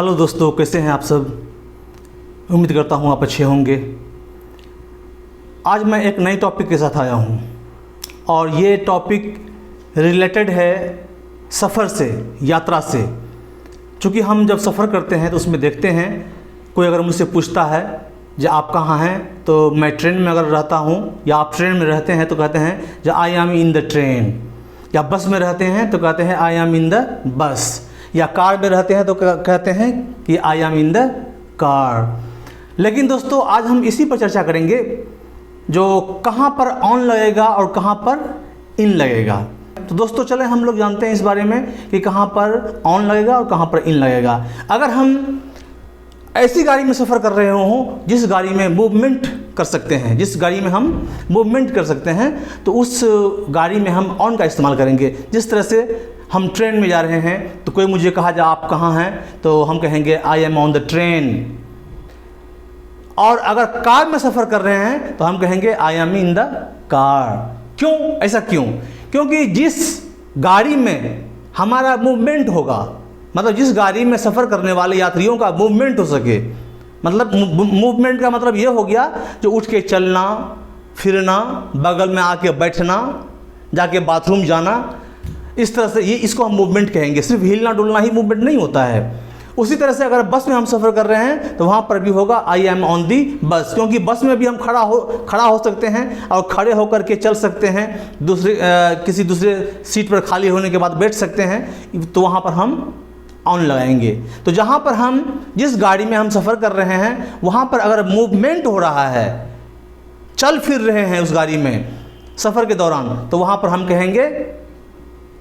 Hello दोस्तों, कैसे हैं आप सब। उम्मीद करता हूँ आप अच्छे होंगे। आज मैं एक नई टॉपिक के साथ आया हूँ और ये टॉपिक रिलेटेड है सफ़र से, यात्रा से। क्योंकि हम जब सफ़र करते हैं तो उसमें देखते हैं, कोई अगर मुझसे पूछता है जो आप कहाँ हैं, तो मैं ट्रेन में अगर रहता हूँ या आप ट्रेन में रहते हैं तो कहते हैं जो आई एम इन द ट्रेन, या बस में रहते हैं तो कहते हैं आई एम इन द बस, या कार में रहते हैं तो कहते हैं कि आई एम इन द कार। लेकिन दोस्तों आज हम इसी पर चर्चा करेंगे जो कहाँ पर ऑन लगेगा और कहाँ पर इन लगेगा। तो दोस्तों चले हम लोग जानते हैं इस बारे में कि कहाँ पर ऑन लगेगा और कहाँ पर इन लगेगा। अगर हम ऐसी गाड़ी में सफ़र कर रहे हों जिस गाड़ी में मूवमेंट कर सकते हैं, जिस गाड़ी में हम मूवमेंट कर सकते हैं, तो उस गाड़ी में हम ऑन का इस्तेमाल करेंगे। जिस तरह से हम ट्रेन में जा रहे हैं तो कोई मुझे कहा जा आप कहाँ हैं, तो हम कहेंगे I M on the train. और अगर कार में सफ़र कर रहे हैं तो हम कहेंगे I am in the car. क्यों, ऐसा क्यों? क्योंकि जिस गाड़ी में हमारा मूवमेंट होगा, मतलब जिस गाड़ी में सफ़र करने वाले यात्रियों का मूवमेंट हो सके, मतलब मूवमेंट का मतलब ये हो गया जो उठ के चलना फिरना, बगल में आके बैठना, जाके बाथरूम जाना, इस तरह से, ये इसको हम मूवमेंट कहेंगे। सिर्फ हिलना डुलना ही मूवमेंट नहीं होता है। उसी तरह से अगर बस में हम सफ़र कर रहे हैं तो वहाँ पर भी होगा आई एम ऑन दी बस, क्योंकि बस में भी हम खड़ा हो सकते हैं और खड़े होकर के चल सकते हैं, किसी दूसरे सीट पर खाली होने के बाद बैठ सकते हैं, तो वहाँ पर हम ऑन लगाएंगे। तो जहाँ पर हम जिस गाड़ी में हम सफ़र कर रहे हैं वहाँ पर अगर मूवमेंट हो रहा है, चल फिर रहे हैं उस गाड़ी में सफ़र के दौरान, तो वहाँ पर हम कहेंगे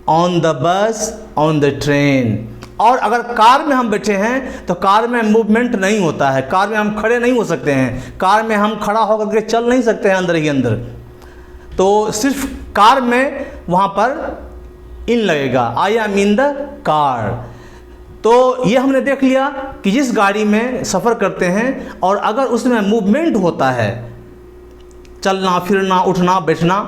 on the bus, on the train. और अगर कार में हम बैठे हैं तो कार में मूवमेंट नहीं होता है, कार में हम खड़े नहीं हो सकते हैं, कार में हम खड़ा होकर के चल नहीं सकते हैं अंदर ही अंदर। तो सिर्फ कार में वहाँ पर इन लगेगा, आई एम इन द कार। तो ये हमने देख लिया कि जिस गाड़ी में सफ़र करते हैं और अगर उसमें मूवमेंट होता है, चलना फिरना उठना बैठना,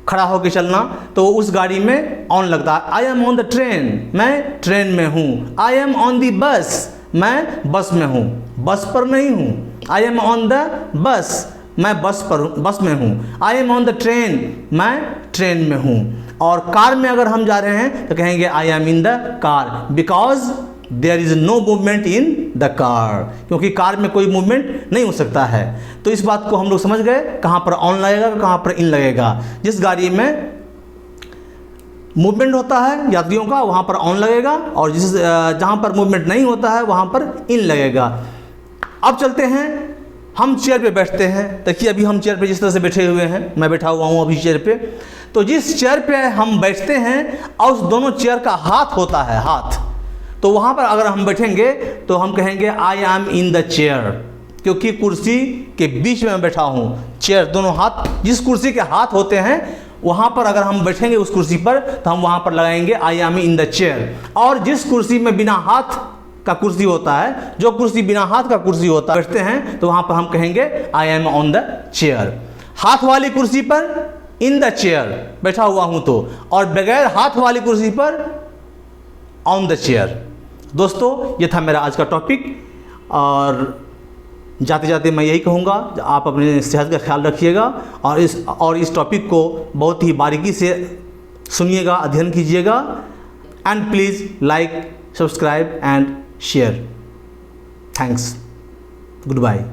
खड़ा होकर चलना, तो उस गाड़ी में ऑन लगता है। I am on the train, मैं ट्रेन में हूँ। I am on the bus, मैं बस में हूँ, बस पर नहीं हूँ। I am on the bus, मैं बस में हूँ। I am on the train, मैं ट्रेन में हूँ। और कार में अगर हम जा रहे हैं तो कहेंगे I am in the car, because there is no movement in the car, क्योंकि कार में कोई मूवमेंट नहीं हो सकता है। तो इस बात को हम लोग समझ गए, कहाँ पर ऑन लगेगा कहाँ पर इन लगेगा। जिस गाड़ी में मूवमेंट होता है यात्रियों का वहाँ पर ऑन लगेगा, और जहाँ पर मूवमेंट नहीं होता है वहाँ पर इन लगेगा। अब चलते हैं, हम चेयर पे बैठते हैं। देखिए अभी हम चेयर पे जिस तरह से बैठे हुए हैं, मैं बैठा हुआ हूँ अभी चेयर पे। तो जिस चेयर पे हम बैठते हैं और उस दोनों चेयर का हाथ होता है, हाथ, तो वहाँ पर अगर हम बैठेंगे तो हम कहेंगे I am in the chair, क्योंकि कुर्सी के बीच में मैं बैठा हूँ। चेयर दोनों हाथ, जिस कुर्सी के हाथ होते हैं वहाँ पर अगर हम बैठेंगे उस कुर्सी पर तो हम वहाँ पर लगाएंगे आई एम इन द चेयर। और जिस कुर्सी में बिना हाथ का कुर्सी होता है, जो कुर्सी बिना हाथ का कुर्सी होता है, बैठते हैं, तो वहाँ पर हम कहेंगे I M on the chair. हाथ वाली कुर्सी पर इन द चेयर बैठा हुआ हूँ तो, और बगैर हाथ वाली कुर्सी पर ऑन द चेयर। दोस्तों ये था मेरा आज का टॉपिक, और जाते जाते मैं यही कहूँगा आप अपने सेहत का ख्याल रखिएगा और इस टॉपिक को बहुत ही बारीकी से सुनिएगा, अध्ययन कीजिएगा। And please like, subscribe and share. Thanks, good bye.